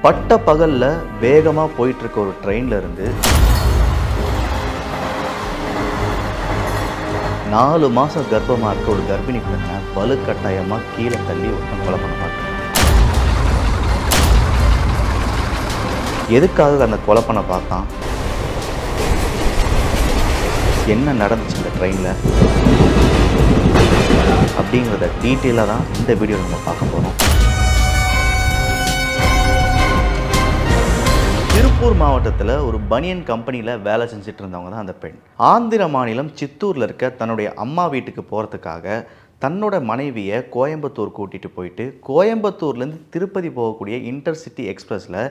பட்ட பகல்ல வேகமா போயிட்டு இருக்க ஒரு ட்ரெயின்ல இருந்து 4 மாசம் கர்ப்பமா இருக்க ஒரு கர்ப்பிணி பெண்ணை வலுக்கட்டாயமா கீழே தள்ளி ஒருத்தன் கொலை பண்ண பார்த்தான். எதுக்காக அந்த கொலை பண்ண பார்த்தான், என்ன நடந்துச்சு இந்த ட்ரெயினில் அப்படிங்கிறத டீட்டெயிலாக தான் இந்த வீடியோவில் நம்ம பார்க்க போகிறோம். திருப்பூர் மாவட்டத்தில் ஒரு பனியன் கம்பெனியில் வேலை செஞ்சுட்டு இருந்தவங்க தான் அந்த பெண். ஆந்திர மாநிலம் சித்தூரில் இருக்க தன்னுடைய அம்மா வீட்டுக்கு போகிறதுக்காக தன்னோட மனைவியை கோயம்புத்தூர் கூட்டிகிட்டு போயிட்டு கோயம்புத்தூர்லேருந்து திருப்பதி போகக்கூடிய இன்டர்சிட்டி எக்ஸ்பிரஸில்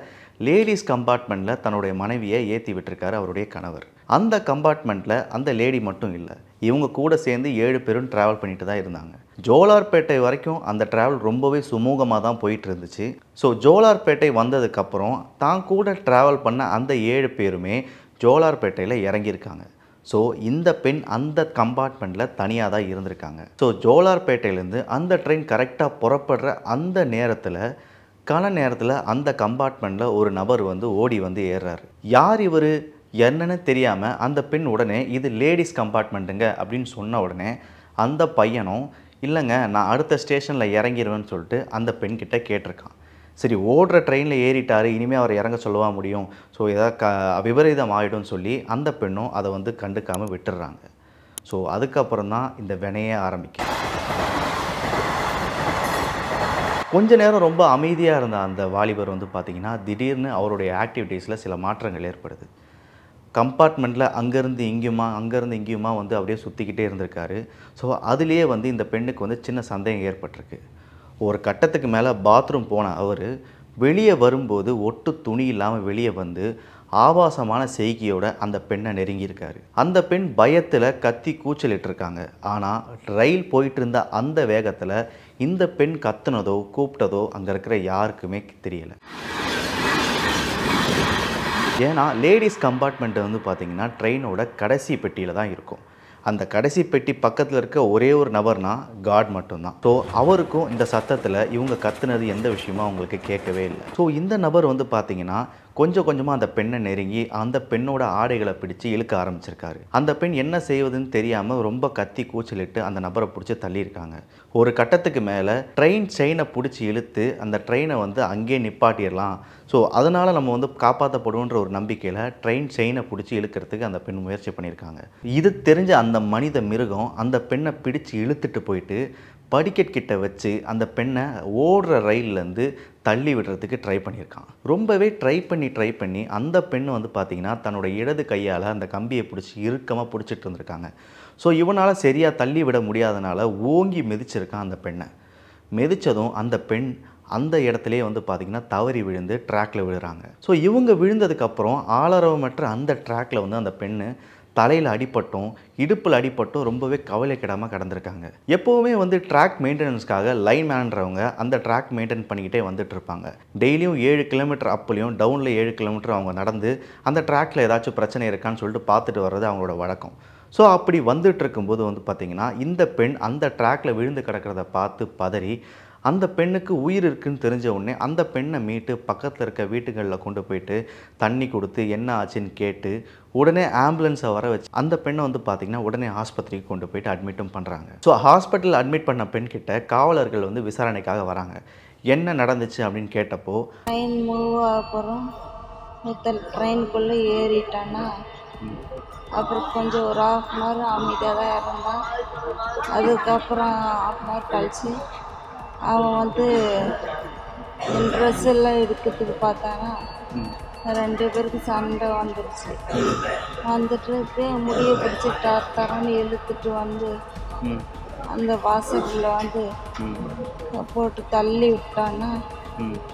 லேடிஸ் கம்பார்ட்மெண்ட்டில் தன்னுடைய மனைவியை ஏற்றி விட்டுருக்காரு அவருடைய கணவர். அந்த கம்பார்ட்மெண்ட்டில் அந்த லேடி மட்டும் இல்லை, இவங்க கூட சேர்ந்து 7 பேரும் ட்ராவல் பண்ணிட்டு தான் இருந்தாங்க. ஜோலார்பேட்டை வரைக்கும் அந்த ட்ராவல் ரொம்பவே சுமூகமாக தான் போயிட்டு இருந்துச்சு. ஸோ ஜோலார்பேட்டை வந்ததுக்கப்புறம் தான் கூட ட்ராவல் பண்ண அந்த 7 பேருமே ஜோலார்பேட்டையில் இறங்கியிருக்காங்க. ஸோ இந்த பெண் அந்த கம்பார்ட்மெண்ட்டில் தனியாக தான் இருந்திருக்காங்க. ஸோ ஜோலார்பேட்டையிலேருந்து அந்த ட்ரெயின் கரெக்டாக புறப்படுற அந்த நேரத்தில் அந்த கம்பார்ட்மெண்ட்டில் ஒரு நபர் ஓடி ஏறுறாரு. யார் இவர் என்னன்னு தெரியாமல் அந்த பெண் உடனே இது லேடிஸ் கம்பார்ட்மெண்ட்டுங்க அப்படின்னு சொன்ன உடனே அந்த பையனும் இல்லைங்க நான் அடுத்த ஸ்டேஷனில் இறங்கிடுவேன்னு சொல்லிட்டு அந்த பெண்கிட்ட கேட்டிருக்கான். சரி, ஓடுற ட்ரெயினில் ஏறிட்டார், இனிமேல் அவர் இறங்க சொல்லவா முடியும், ஸோ ஏதாவது விபரீதம் ஆகிடும்னு சொல்லி அந்த பெண்ணும் அதை கண்டுக்காமல் விட்டுடுறாங்க. ஸோ அதுக்கப்புறம் தான் இந்த வினையே ஆரம்பிக்கும். கொஞ்ச நேரம் ரொம்ப அமைதியாக இருந்த அந்த வாலிபர் பார்த்திங்கன்னா திடீர்னு அவருடைய ஆக்டிவிட்டீஸில் சில மாற்றங்கள் ஏற்படுது. கம்பார்ட்மெண்ட்டில் அங்கேருந்து இங்கேயுமா அப்படியே சுற்றிக்கிட்டே இருந்திருக்காரு. ஸோ அதுலேயே இந்த பெண்ணுக்கு சின்ன சந்தேகம் ஏற்பட்டிருக்கு. ஒரு கட்டத்துக்கு மேலே பாத்ரூம் போன அவர் வெளியே வரும்போது ஒட்டு துணி இல்லாமல் வெளியே ஆபாசமான செய்கையோட அந்த பெண்ணை நெருங்கியிருக்காரு. அந்த பெண் பயத்தில் கத்தி கூச்சலிட்டிருக்காங்க. ஆனால் ரயில் போயிட்டு இருந்த அந்த வேகத்தில் இந்த பெண் கத்துனதோ கூப்பிட்டதோ அங்கே இருக்கிற யாருக்குமே தெரியலை. ஏன்னா லேடிஸ் கம்பார்ட்மெண்ட்டு பார்த்திங்கன்னா ட்ரெயினோட கடைசி பெட்டியில் தான் இருக்கும். அந்த கடைசி பெட்டி பக்கத்தில் இருக்க ஒரே ஒரு நபர்னா காட் மட்டும்தான். ஸோ அவருக்கும் இந்த சத்தத்தில் இவங்க கத்துனது எந்த விஷயமும் அவங்களுக்கு கேட்கவே இல்லை. ஸோ இந்த நபர் பார்த்திங்கன்னா கொஞ்சம் கொஞ்சமாக அந்த பெண்ணை நெருங்கி அந்த பெண்ணோட ஆடைகளை பிடிச்சி இழுக்க ஆரம்பிச்சிருக்காரு. அந்த பெண் என்ன செய்வதுன்னு தெரியாமல் ரொம்ப கத்தி கூச்சலிட்டு அந்த நபரை பிடிச்சி தள்ளியிருக்காங்க. ஒரு கட்டத்துக்கு மேலே ட்ரெயின் செயினை பிடிச்சி இழுத்து அந்த ட்ரெயினை அங்கேயே நிப்பாட்டிடலாம், ஸோ அதனால் நம்ம காப்பாற்றப்படுவோன்ற ஒரு நம்பிக்கையில் ட்ரெயின் செயினை பிடிச்சி இழுக்கிறதுக்கு அந்த பெண் முயற்சி பண்ணியிருக்காங்க. இது தெரிஞ்ச அந்த மனித மிருகம் அந்த பெண்ணை பிடிச்சி இழுத்துட்டு போயிட்டு படிக்கட் கிட்ட வச்சு அந்த பெண்ணை ஓடுற ரயில்லேருந்து தள்ளி விடுறதுக்கு ட்ரை பண்ணியிருக்கான். ரொம்பவே ட்ரை பண்ணி அந்த பெண் பார்த்திங்கன்னா தன்னோட இடது கையால் அந்த கம்பியை பிடிச்சி இறுக்கமாக பிடிச்சிட்டு இருந்திருக்காங்க. ஸோ இவனால் சரியாக தள்ளி விட முடியாதனால ஓங்கி மிதிச்சிருக்கான் அந்த பெண்ணை. மிதித்ததும் அந்த பெண் அந்த இடத்துலையே பார்த்திங்கன்னா தவறி விழுந்து ட்ராக்கில் விழுறாங்க. ஸோ இவங்க விழுந்ததுக்கப்புறம் ஆளரவமற்ற அந்த ட்ராக்கில் அந்த பெண்ணு தலையில் அடிப்பட்டும் இடுப்பில் அடிப்பட்டும் ரொம்பவே கவலைக்கிடாமல் கடந்திருக்காங்க. எப்போவுமே ட்ராக் மெயின்டெனன்ஸ்க்காக லைன் மேன்றவங்க அந்த ட்ராக் மெயின்டைன் பண்ணிக்கிட்டே இருப்பாங்க. டெய்லியும் 7 கிலோமீட்டர் அப்லையும் டவுனில் 7 கிலோமீட்டர் அவங்க நடந்து அந்த ட்ராக்கில் ஏதாச்சும் பிரச்சனை இருக்கான்னு சொல்லிட்டு பார்த்துட்டு வர்றது அவங்களோட வழக்கம். ஸோ அப்படி வந்துட்டு இருக்கும்போது பார்த்திங்கன்னா இந்த பெண் அந்த ட்ராக்கில் விழுந்து கிடக்கிறத பார்த்து பதறி அந்த பெண்ணுக்கு உயிர் இருக்குன்னு தெரிஞ்ச உடனே அந்த பெண்ணை மீட்டு பக்கத்தில் இருக்க வீட்டுகளில் கொண்டு போயிட்டு தண்ணி கொடுத்து என்ன ஆச்சுன்னு கேட்டு உடனே ஆம்புலன்ஸை வர வச்சு அந்த பெண்ணை பார்த்திங்கன்னா உடனே ஆஸ்பத்திரிக்கு கொண்டு போயிட்டு அட்மிட்டும் பண்ணுறாங்க. ஸோ ஹாஸ்பிட்டலில் அட்மிட் பண்ண பெண்கிட்ட காவலர்கள் விசாரணைக்காக வராங்க. என்ன நடந்துச்சு அப்படின்னு கேட்டப்போ ட்ரெயின் மூவ் அப்புறம் ட்ரெயினுக்குள்ளே ஏறிட்டான்னா அப்புறம் கொஞ்சம் ஒரு 1/2 hour அமைதியாக தான் இருந்தான். அதுக்கப்புறம் 1/2 hour கழிச்சு அவன் ட்ரெஸ் எல்லாம் எடுக்கிறதுக்கு பார்த்தானா 2 பேருக்கு சண்டை வந்துடுச்சு. வந்துட்டு முடியை பிடிச்சி தரன்னு இழுத்துட்டு அந்த வாசலில் போட்டு தள்ளி விட்டான்னா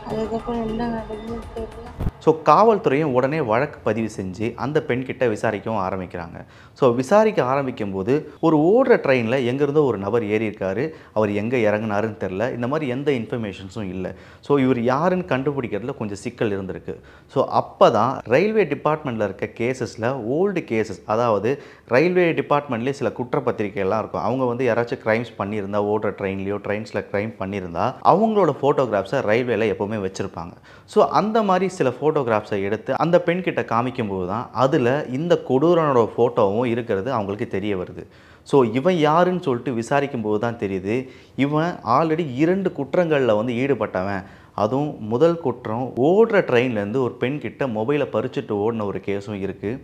அதுக்கப்புறம் என்ன நடக்குதுன்னு தெரியல. ஸோ காவல்துறையும் உடனே வழக்கு பதிவு செஞ்சு அந்த பெண்கிட்ட விசாரிக்கவும் ஆரம்பிக்கிறாங்க. ஸோ விசாரிக்க ஆரம்பிக்கும் போது ஒரு ஓடுற ட்ரெயினில் எங்கேருந்தோ ஒரு நபர் ஏறி இருக்காரு, அவர் எங்கே இறங்குனாருன்னு தெரில, இந்த மாதிரி எந்த இன்ஃபர்மேஷன்ஸும் இல்லை. ஸோ இவர் யாருன்னு கண்டுபிடிக்கிறதுல கொஞ்சம் சிக்கல் இருந்திருக்கு. ஸோ அப்போ தான் ரயில்வே டிபார்ட்மெண்ட்டில் இருக்க கேசஸில் ஓல்டு கேசஸ், அதாவது ரயில்வே டிபார்ட்மெண்ட்லேயே சில குற்றப்பத்திரிகைலாம் இருக்கும். அவங்க வந்து யாராச்சும் க்ரைம்ஸ் பண்ணியிருந்தா, ஓடுற ட்ரெயின்லையோ ட்ரெயின்ஸில் க்ரைம் பண்ணியிருந்தா அவங்களோட ஃபோட்டோகிராஃப்ஸை ரயில்வேல எப்போவுமே வச்சுருப்பாங்க. ஸோ அந்த மாதிரி சில ஃபோட்டோகிராஃப்ஸை எடுத்து அந்த பெண்கிட்ட காமிக்கும்போது தான் அதில் இந்த கொடூரனோட ஃபோட்டோவும் இருக்கிறது அவங்களுக்கு தெரிய வருது. ஸோ இவன் யாருன்னு சொல்லிட்டு விசாரிக்கும்போது தான் தெரியுது, இவன் ஆல்ரெடி 2 குற்றங்களில் வந்து ஈடுபட்டவன். அதுவும் முதல் குற்றம், ஓடுற ட்ரெயின்லேருந்து ஒரு பெண்கிட்ட மொபைலை பறிச்சுட்டு ஓடின ஒரு கேஸும் இருக்குது.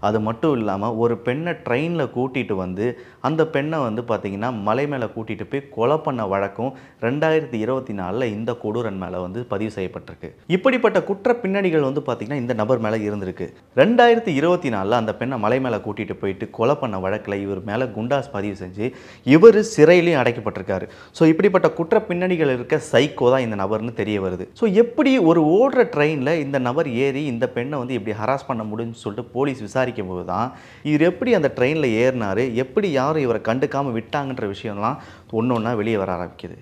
அது மட்டும் இல்லாமல் ஒரு பெண்ணை ட்ரெயினில் கூட்டிகிட்டு வந்து அந்த பெண்ணை வந்து பார்த்திங்கன்னா மலை மேலே கூட்டிகிட்டு போய் கொலை பண்ண வழக்கம் 2024 இந்த கொடூரன் மேலே வந்து பதிவு செய்யப்பட்டிருக்கு. இப்படிப்பட்ட குற்ற பின்னணிகள் வந்து பார்த்திங்கன்னா இந்த நபர் மேலே இருந்திருக்கு. 2024 அந்த பெண்ணை மலை மேலே கூட்டிகிட்டு போயிட்டு கொலை பண்ண வழக்கில் இவர் மேலே குண்டாஸ் பதிவு செஞ்சு இவர் சிறையிலையும் அடைக்கப்பட்டிருக்காரு. ஸோ இப்படிப்பட்ட குற்ற பின்னணிகள் இருக்க சைக்கோ தான் இந்த நபர்னு தெரிய வருது. ஸோ எப்படி ஒரு ஓடுற ட்ரெயினில் இந்த நபர் ஏறி இந்த பெண்ணை வந்து இப்படி ஹராஸ் பண்ண முடியும்னு சொல்லிட்டு போலீஸ் விசாரிக்கும் போது தான் இவர் எப்படி அந்த ட்ரெயினில் ஏறினாரு, எப்படி யாரும் இவரை கண்டுக்காமல் விட்டாங்கன்ற விஷயம்லாம் ஒன்று ஒன்றா வெளியே வர ஆரம்பிக்குது.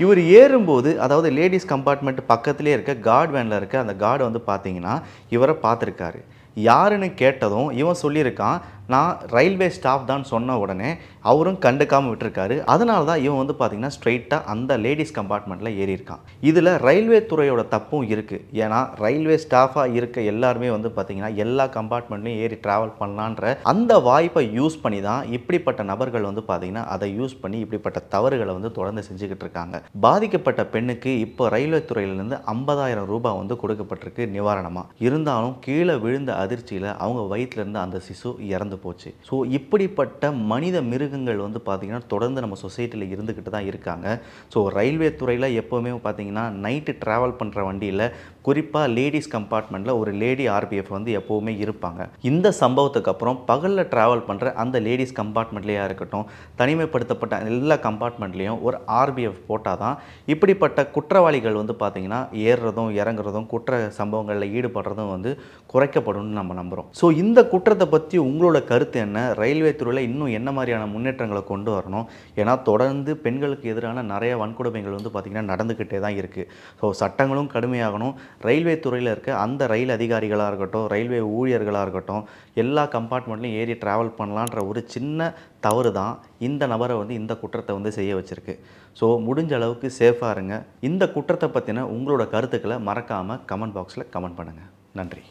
இவர் ஏறும்போது, அதாவது லேடிஸ் கம்பார்ட்மெண்ட் பக்கத்துலேயே இருக்க கார்டு வேனில் இருக்க அந்த கார்டு வந்து பார்த்தீங்கன்னா இவரை பார்த்துருக்காரு. யாருன்னு கேட்டதும் இவன் சொல்லியிருக்கான், நான் ரயில்வே ஸ்டாஃப் தான் சொன்ன உடனே அவரும் கண்டுக்காமல் விட்டுருக்காரு. அதனால தான் இவன் வந்து பார்த்திங்கன்னா ஸ்ட்ரெயிட்டாக அந்த லேடிஸ் கம்பார்ட்மெண்ட்டில் ஏறி இருக்கான். இதில் ரயில்வே துறையோட தப்பும் இருக்குது. ஏன்னா ரயில்வே ஸ்டாஃபாக இருக்க எல்லாருமே வந்து பார்த்திங்கன்னா எல்லா கம்பார்ட்மெண்ட்லையும் ஏறி ட்ராவல் பண்ணலான்ற அந்த வாய்ப்பை யூஸ் பண்ணி தான் இப்படிப்பட்ட நபர்கள் வந்து பார்த்திங்கன்னா அதை யூஸ் பண்ணி இப்படிப்பட்ட தவறுகளை வந்து தொடர்ந்து செஞ்சுக்கிட்டு இருக்காங்க. பாதிக்கப்பட்ட பெண்ணுக்கு இப்போ ரயில்வே துறையிலேருந்து 50,000 ரூபாய் வந்து கொடுக்கப்பட்டிருக்கு நிவாரணமாக. இருந்தாலும் கீழே விழுந்த அதிர்ச்சியில் அவங்க வயிற்றுலேருந்து அந்த சிசு இறந்து போச்சு. ஸோ இப்படிப்பட்ட மனித மிருகங்கள் வந்து பார்த்திங்கன்னா தொடர்ந்து நம்ம சொசைட்டியில் இருந்துக்கிட்டு தான் இருக்காங்க. ஸோ ரயில்வே துறையில் எப்போவுமே பார்த்திங்கன்னா நைட்டு ட்ராவல் பண்ணுற வண்டியில் குறிப்பாக லேடிஸ் கம்பார்ட்மெண்ட்டில் ஒரு லேடி ஆர்பிஎஃப் வந்து எப்போவுமே இருப்பாங்க. இந்த சம்பவத்துக்கு அப்புறம் பகலில் ட்ராவல் பண்ணுற அந்த லேடிஸ் கம்பார்ட்மெண்ட்லேயே இருக்கட்டும், தனிமைப்படுத்தப்பட்ட எல்லா கம்பார்ட்மெண்ட்லேயும் ஒரு ஆர்பிஎஃப் போட்டால் தான் இப்படிப்பட்ட குற்றவாளிகள் வந்து பார்த்திங்கன்னா ஏறுறதும் இறங்குறதும் குற்ற சம்பவங்களில் ஈடுபடுறதும் வந்து குறைக்கப்படும் நம்ம நம்புகிறோம். ஸோ இந்த குற்றத்தை பற்றி உங்களோட கருத்து என்ன? ரயில்வே துறையில் இன்னும் என்ன மாதிரியான முன்னேற்றங்களை கொண்டு வரணும்? ஏன்னா தொடர்ந்து பெண்களுக்கு எதிரான நிறைய வன்கொடுமைகள் வந்து பார்த்திங்கன்னா நடந்துக்கிட்டே தான் இருக்குது. ஸோ சட்டங்களும் கடுமையாகணும். ரயில்வே துறையில் இருக்க அந்த ரயில் அதிகாரிகளாக இருக்கட்டும், ரயில்வே ஊழியர்களாக இருக்கட்டும், எல்லா கம்பார்ட்மெண்ட்லையும் ஏறி ட்ராவல் பண்ணலான்ற ஒரு சின்ன தவறு தான் இந்த நபரை வந்து இந்த குற்றத்தை வந்து செய்ய வச்சுருக்கு. ஸோ முடிஞ்ச அளவுக்கு சேஃபாக இருங்க. இந்த குற்றத்தை பற்றின உங்களோட கருத்துக்களை மறக்காமல் கமெண்ட் பாக்ஸில் கமெண்ட் பண்ணுங்கள். நன்றி.